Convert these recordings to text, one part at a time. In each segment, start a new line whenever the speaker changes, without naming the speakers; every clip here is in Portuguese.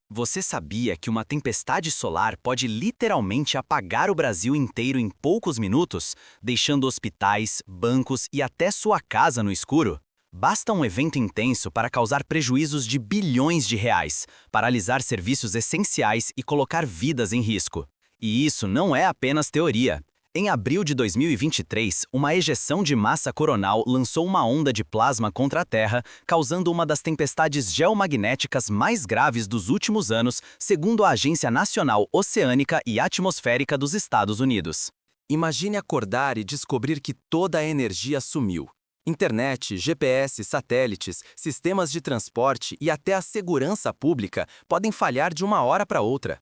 Você sabia que uma tempestade solar pode literalmente apagar o Brasil inteiro em poucos minutos, deixando hospitais, bancos e até sua casa no escuro? Basta um evento intenso para causar prejuízos de bilhões de reais, paralisar serviços essenciais e colocar vidas em risco. E isso não é apenas teoria. Em abril de 2023, uma ejeção de massa coronal lançou uma onda de plasma contra a Terra, causando uma das tempestades geomagnéticas mais graves dos últimos anos, segundo a Agência Nacional Oceânica e Atmosférica dos Estados Unidos.
Imagine acordar e descobrir que toda a energia sumiu. Internet, GPS, satélites, sistemas de transporte e até a segurança pública podem falhar de uma hora para outra.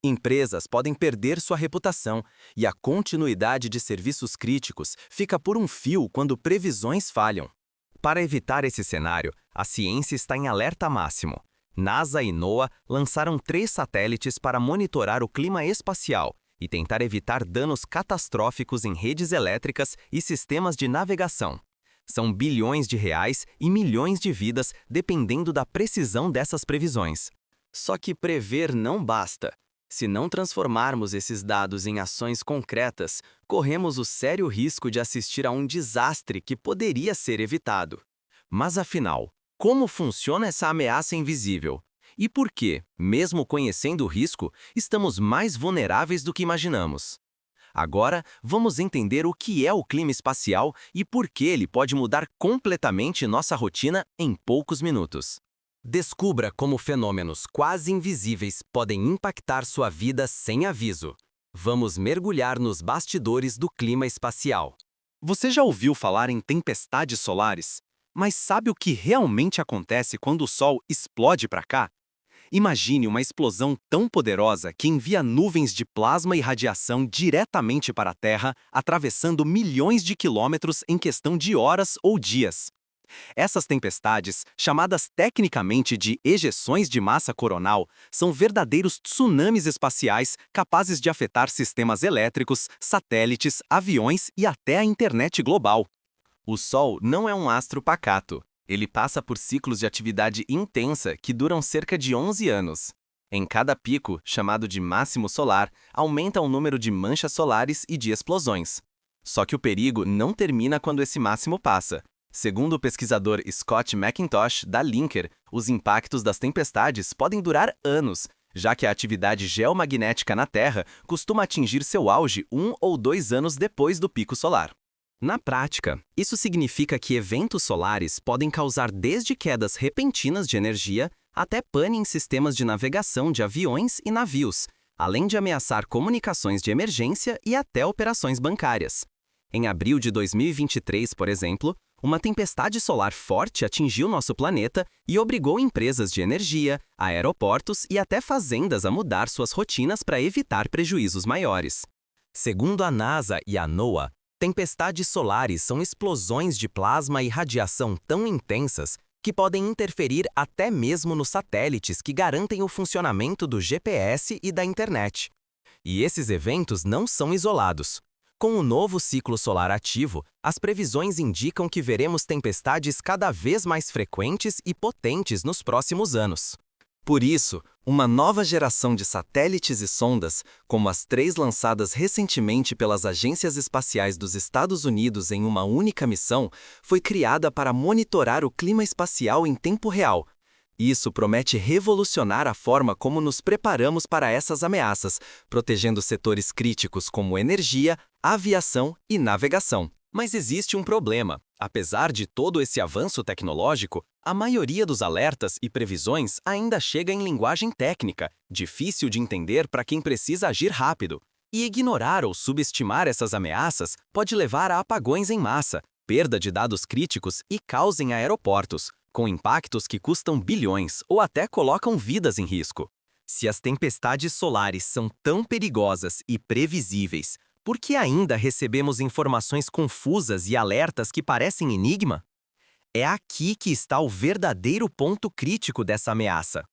Empresas podem perder sua reputação e a continuidade de serviços críticos fica por um fio quando previsões falham. Para evitar esse cenário, a ciência está em alerta máximo. NASA e NOAA lançaram 3 satélites para monitorar o clima espacial e tentar evitar danos catastróficos em redes elétricas e sistemas de navegação. São bilhões de reais e milhões de vidas dependendo da precisão dessas previsões. Só que prever não basta. Se não transformarmos esses dados em ações concretas, corremos o sério risco de assistir a um desastre que poderia ser evitado. Mas afinal, como funciona essa ameaça invisível? E por que, mesmo conhecendo o risco, estamos mais vulneráveis do que imaginamos? Agora, vamos entender o que é o clima espacial e por que ele pode mudar completamente nossa rotina em poucos minutos. Descubra como fenômenos quase invisíveis podem impactar sua vida sem aviso. Vamos mergulhar nos bastidores do clima espacial.
Você já ouviu falar em tempestades solares? Mas sabe o que realmente acontece quando o Sol explode para cá? Imagine uma explosão tão poderosa que envia nuvens de plasma e radiação diretamente para a Terra, atravessando milhões de quilômetros em questão de horas ou dias. Essas tempestades, chamadas tecnicamente de ejeções de massa coronal, são verdadeiros tsunamis espaciais capazes de afetar sistemas elétricos, satélites, aviões e até a internet global. O Sol não é um astro pacato. Ele passa por ciclos de atividade intensa que duram cerca de 11 anos. Em cada pico, chamado de máximo solar, aumenta o número de manchas solares e de explosões. Só que o perigo não termina quando esse máximo passa. Segundo o pesquisador Scott McIntosh, da Linker, os impactos das tempestades podem durar anos, já que a atividade geomagnética na Terra costuma atingir seu auge 1 ou 2 anos depois do pico solar. Na prática, isso significa que eventos solares podem causar desde quedas repentinas de energia até pane em sistemas de navegação de aviões e navios, além de ameaçar comunicações de emergência e até operações bancárias. Em abril de 2023, por exemplo, uma tempestade solar forte atingiu nosso planeta e obrigou empresas de energia, aeroportos e até fazendas a mudar suas rotinas para evitar prejuízos maiores. Segundo a NASA e a NOAA, tempestades solares são explosões de plasma e radiação tão intensas que podem interferir até mesmo nos satélites que garantem o funcionamento do GPS e da internet. E esses eventos não são isolados. Com o novo ciclo solar ativo, as previsões indicam que veremos tempestades cada vez mais frequentes e potentes nos próximos anos. Por isso, uma nova geração de satélites e sondas, como as 3 lançadas recentemente pelas agências espaciais dos Estados Unidos em uma única missão, foi criada para monitorar o clima espacial em tempo real. Isso promete revolucionar a forma como nos preparamos para essas ameaças, protegendo setores críticos como energia, aviação e navegação. Mas existe um problema. Apesar de todo esse avanço tecnológico, a maioria dos alertas e previsões ainda chega em linguagem técnica, difícil de entender para quem precisa agir rápido. E ignorar ou subestimar essas ameaças pode levar a apagões em massa, perda de dados críticos e caos em aeroportos, com impactos que custam bilhões ou até colocam vidas em risco. Se as tempestades solares são tão perigosas e previsíveis, por que ainda recebemos informações confusas e alertas que parecem enigma? É aqui que está o verdadeiro ponto crítico dessa ameaça.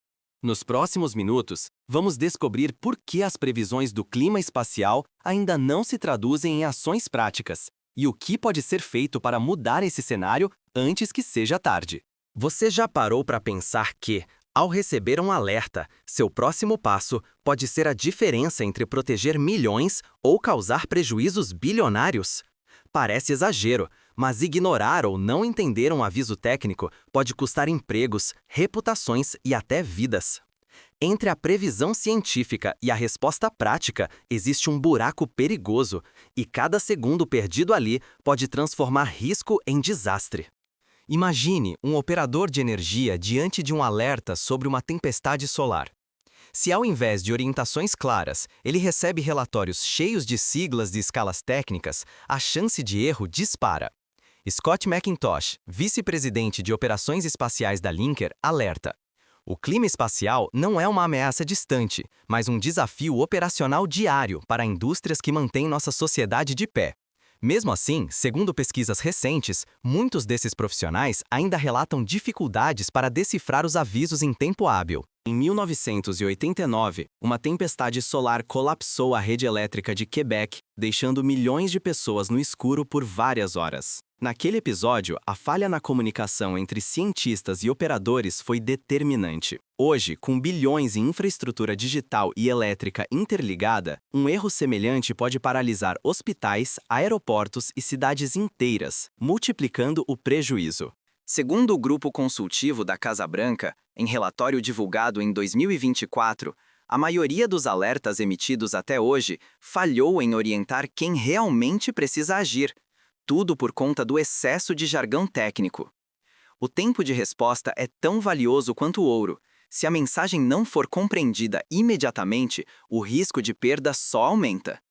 Nos próximos minutos, vamos descobrir por que as previsões do clima espacial ainda não se traduzem em ações práticas e o que pode ser feito para mudar esse cenário antes que seja tarde. Você já parou para pensar que,
Ao receber um alerta, seu próximo passo pode ser a diferença entre proteger milhões ou causar prejuízos bilionários. Parece exagero, mas ignorar ou não entender um aviso técnico pode custar empregos, reputações e até vidas. Entre a previsão científica e a resposta prática, existe um buraco perigoso, e cada segundo perdido ali pode transformar risco em desastre. Imagine um operador de energia diante de um alerta sobre uma tempestade solar. Se ao invés de orientações claras, ele recebe relatórios cheios de siglas e escalas técnicas, a chance de erro dispara. Scott McIntosh, vice-presidente de operações espaciais da Linker, alerta: o clima espacial não é uma ameaça distante, mas um desafio operacional diário para indústrias que mantêm nossa sociedade de pé. Mesmo assim, segundo pesquisas recentes, muitos desses profissionais ainda relatam dificuldades para decifrar os avisos em tempo hábil. Em 1989, uma tempestade solar colapsou a rede elétrica de Quebec, deixando milhões de pessoas no escuro por várias horas. Naquele episódio, a falha na comunicação entre cientistas e operadores foi determinante. Hoje, com bilhões em infraestrutura digital e elétrica interligada, um erro semelhante pode paralisar hospitais, aeroportos e cidades inteiras, multiplicando o prejuízo. Segundo o grupo consultivo da Casa Branca, em relatório divulgado em 2024, a maioria dos alertas emitidos até hoje falhou em orientar quem realmente precisa agir. Tudo por conta do excesso de jargão técnico. O tempo de resposta é tão valioso quanto o ouro. Se a mensagem não for compreendida imediatamente, o risco de perda só aumenta.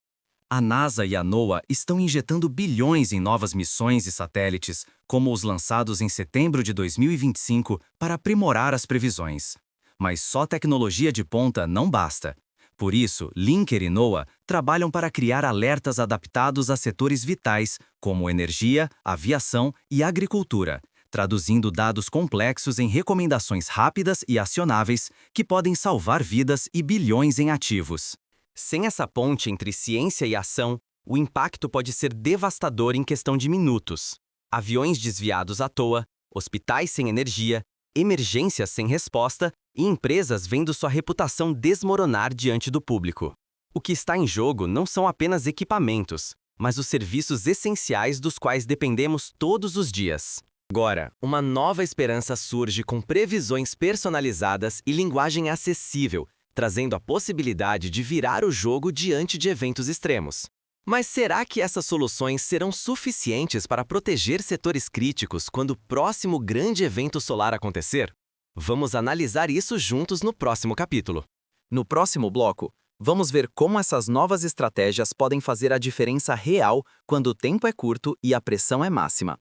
A NASA e a NOAA estão injetando bilhões em novas missões e satélites, como os lançados em setembro de 2025, para aprimorar as previsões. Mas só tecnologia de ponta não basta. Por isso, Linker e NOAA trabalham para criar alertas adaptados a setores vitais, como energia, aviação e agricultura, traduzindo dados complexos em recomendações rápidas e acionáveis que podem salvar vidas e bilhões em ativos. Sem essa ponte entre ciência e ação, o impacto pode ser devastador em questão de minutos. Aviões desviados à toa, hospitais sem energia, emergências sem resposta e empresas vendo sua reputação desmoronar diante do público. O que está em jogo não são apenas equipamentos, mas os serviços essenciais dos quais dependemos todos os dias. Agora, uma nova esperança surge com previsões personalizadas e linguagem acessível, trazendo a possibilidade de virar o jogo diante de eventos extremos. Mas será que essas soluções serão suficientes para proteger setores críticos quando o próximo grande evento solar acontecer? Vamos analisar isso juntos no próximo capítulo. No próximo bloco, vamos ver como essas novas estratégias podem fazer a diferença real quando o tempo é curto e a pressão é máxima.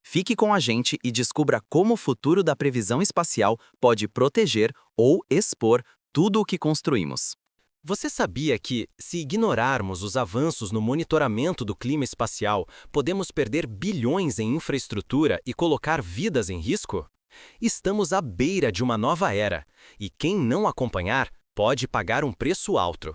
Fique com a gente e descubra como o futuro da previsão espacial pode proteger ou expor tudo o que construímos. Você sabia que, se ignorarmos os avanços no monitoramento do clima espacial, podemos perder bilhões em infraestrutura e colocar vidas em risco? Estamos à beira de uma nova era, e quem não acompanhar pode pagar um preço alto.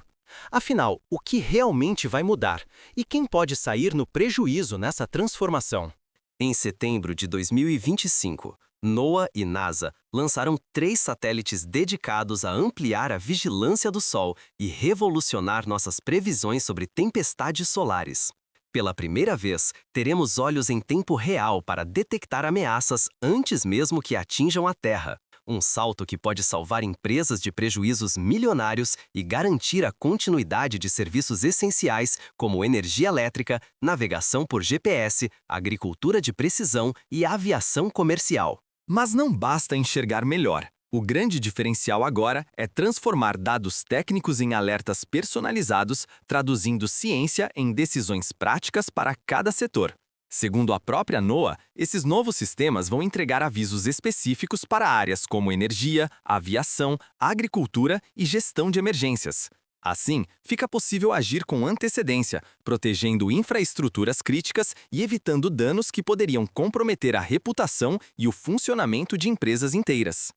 Afinal, o que realmente vai mudar? E quem pode sair no prejuízo nessa transformação? Em setembro de 2025, NOAA e NASA lançaram 3 satélites dedicados a ampliar a vigilância do Sol e revolucionar nossas previsões sobre tempestades solares. Pela primeira vez, teremos olhos em tempo real para detectar ameaças antes mesmo que atinjam a Terra. Um salto que pode salvar empresas de prejuízos milionários e garantir a continuidade de serviços essenciais como energia elétrica, navegação por GPS, agricultura de precisão e aviação comercial. Mas não basta enxergar melhor. O grande diferencial agora é transformar dados técnicos em alertas personalizados, traduzindo ciência em decisões práticas para cada setor. Segundo a própria NOAA, esses novos sistemas vão entregar avisos específicos para áreas como energia, aviação, agricultura e gestão de emergências. Assim, fica possível agir com antecedência, protegendo infraestruturas críticas e evitando danos que poderiam comprometer a reputação e o funcionamento de empresas inteiras.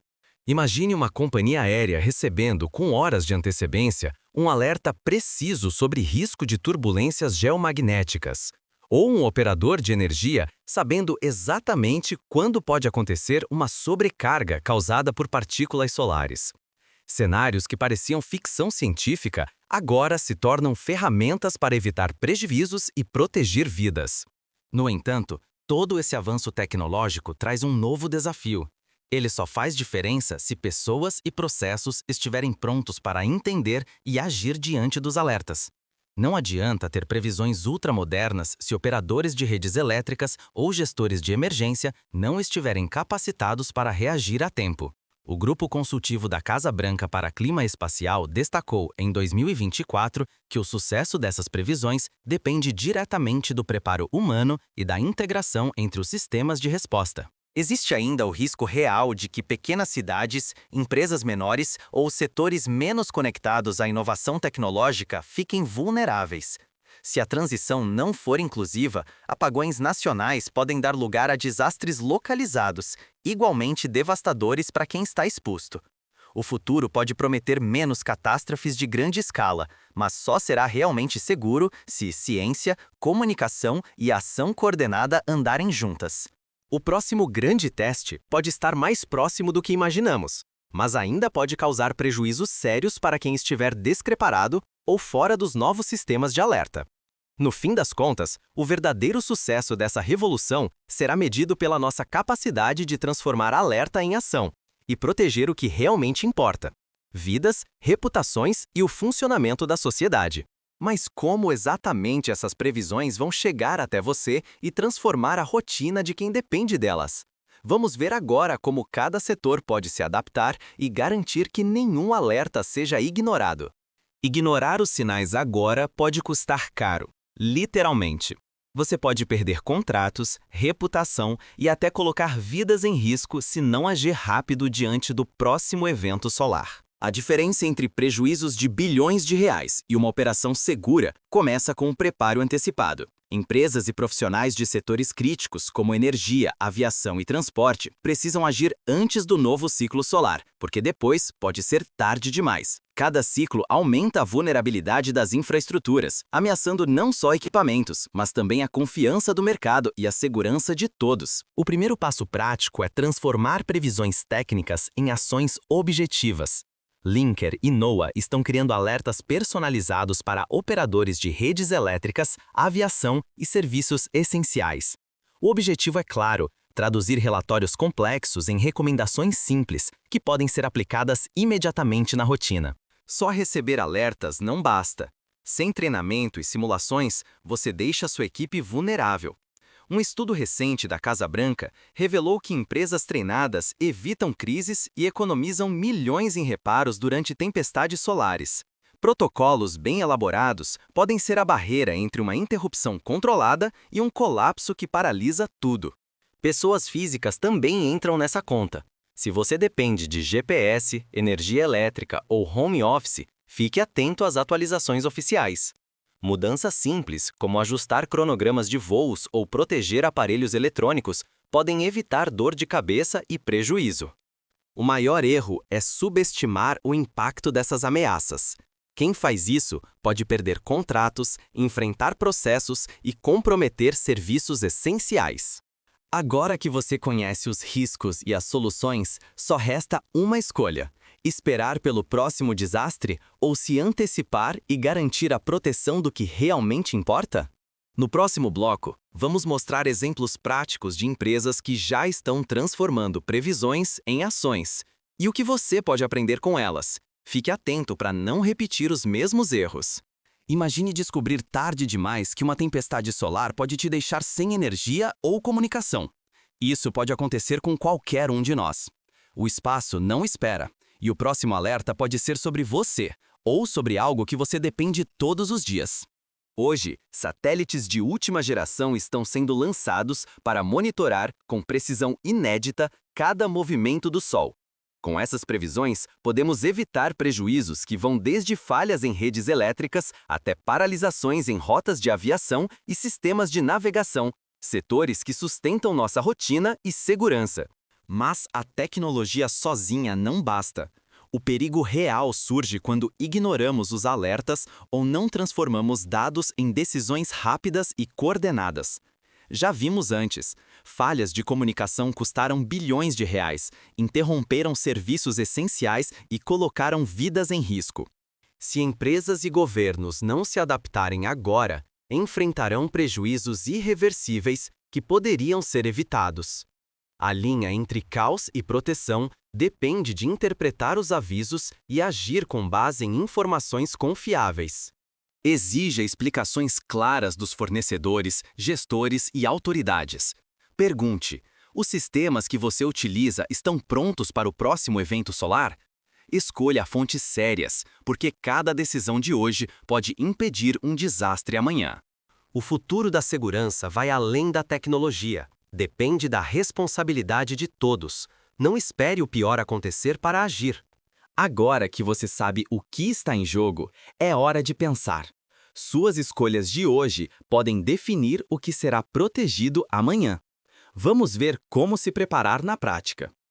Imagine uma companhia aérea recebendo, com horas de antecedência, um alerta preciso sobre risco de turbulências geomagnéticas. Ou um operador de energia sabendo exatamente quando pode acontecer uma sobrecarga causada por partículas solares. Cenários que pareciam ficção científica agora se tornam ferramentas para evitar prejuízos e proteger vidas. No entanto, todo esse avanço tecnológico traz um novo desafio. Ele só faz diferença se pessoas e processos estiverem prontos para entender e agir diante dos alertas. Não adianta ter previsões ultramodernas se operadores de redes elétricas ou gestores de emergência não estiverem capacitados para reagir a tempo. O Grupo Consultivo da Casa Branca para Clima Espacial destacou, em 2024, que o sucesso dessas previsões depende diretamente do preparo humano e da integração entre os sistemas de resposta. Existe ainda o risco real de que pequenas cidades, empresas menores ou setores menos conectados à inovação tecnológica fiquem vulneráveis. Se a transição não for inclusiva, apagões nacionais podem dar lugar a desastres localizados, igualmente devastadores para quem está exposto. O futuro pode prometer menos catástrofes de grande escala, mas só será realmente seguro se ciência, comunicação e ação coordenada andarem juntas. O próximo grande teste pode estar mais próximo do que imaginamos, mas ainda pode causar prejuízos sérios para quem estiver despreparado ou fora dos novos sistemas de alerta. No fim das contas, o verdadeiro sucesso dessa revolução será medido pela nossa capacidade de transformar alerta em ação e proteger o que realmente importa: vidas, reputações e o funcionamento da sociedade. Mas como exatamente essas previsões vão chegar até você e transformar a rotina de quem depende delas? Vamos ver agora como cada setor pode se adaptar e garantir que nenhum alerta seja ignorado. Ignorar os sinais agora pode custar caro, literalmente. Você pode perder contratos, reputação e até colocar vidas em risco se não agir rápido diante do próximo evento solar. A diferença entre prejuízos de bilhões de reais e uma operação segura começa com o preparo antecipado. Empresas e profissionais de setores críticos, como energia, aviação e transporte, precisam agir antes do novo ciclo solar, porque depois pode ser tarde demais. Cada ciclo aumenta a vulnerabilidade das infraestruturas, ameaçando não só equipamentos, mas também a confiança do mercado e a segurança de todos. O primeiro passo prático é transformar previsões técnicas em ações objetivas. Linker e NOAA estão criando alertas personalizados para operadores de redes elétricas, aviação e serviços essenciais. O objetivo é claro: traduzir relatórios complexos em recomendações simples, que podem ser aplicadas imediatamente na rotina. Só receber alertas não basta. Sem treinamento e simulações, você deixa sua equipe vulnerável. Um estudo recente da Casa Branca revelou que empresas treinadas evitam crises e economizam milhões em reparos durante tempestades solares. Protocolos bem elaborados podem ser a barreira entre uma interrupção controlada e um colapso que paralisa tudo. Pessoas físicas também entram nessa conta. Se você depende de GPS, energia elétrica ou home office, fique atento às atualizações oficiais. Mudanças simples, como ajustar cronogramas de voos ou proteger aparelhos eletrônicos, podem evitar dor de cabeça e prejuízo. O maior erro é subestimar o impacto dessas ameaças. Quem faz isso pode perder contratos, enfrentar processos e comprometer serviços essenciais. Agora que você conhece os riscos e as soluções, só resta uma escolha: esperar pelo próximo desastre ou se antecipar e garantir a proteção do que realmente importa? No próximo bloco, vamos mostrar exemplos práticos de empresas que já estão transformando previsões em ações e o que você pode aprender com elas. Fique atento para não repetir os mesmos erros. Imagine descobrir tarde demais que uma tempestade solar pode te deixar sem energia ou comunicação. Isso pode acontecer com qualquer um de nós. O espaço não espera. E o próximo alerta pode ser sobre você, ou sobre algo que você depende todos os dias. Hoje, satélites de última geração estão sendo lançados para monitorar, com precisão inédita, cada movimento do Sol. Com essas previsões, podemos evitar prejuízos que vão desde falhas em redes elétricas até paralisações em rotas de aviação e sistemas de navegação, setores que sustentam nossa rotina e segurança. Mas a tecnologia sozinha não basta. O perigo real surge quando ignoramos os alertas ou não transformamos dados em decisões rápidas e coordenadas. Já vimos antes, falhas de comunicação custaram bilhões de reais, interromperam serviços essenciais e colocaram vidas em risco. Se empresas e governos não se adaptarem agora, enfrentarão prejuízos irreversíveis que poderiam ser evitados. A linha entre caos e proteção depende de interpretar os avisos e agir com base em informações confiáveis.
Exija explicações claras dos fornecedores, gestores e autoridades. Pergunte: os sistemas que você utiliza estão prontos para o próximo evento solar? Escolha fontes sérias, porque cada decisão de hoje pode impedir um desastre amanhã.
O futuro da segurança vai além da tecnologia. Depende da responsabilidade de todos. Não espere o pior acontecer para agir.
Agora que você sabe o que está em jogo, é hora de pensar. Suas escolhas de hoje podem definir o que será protegido amanhã. Vamos ver como se preparar na prática.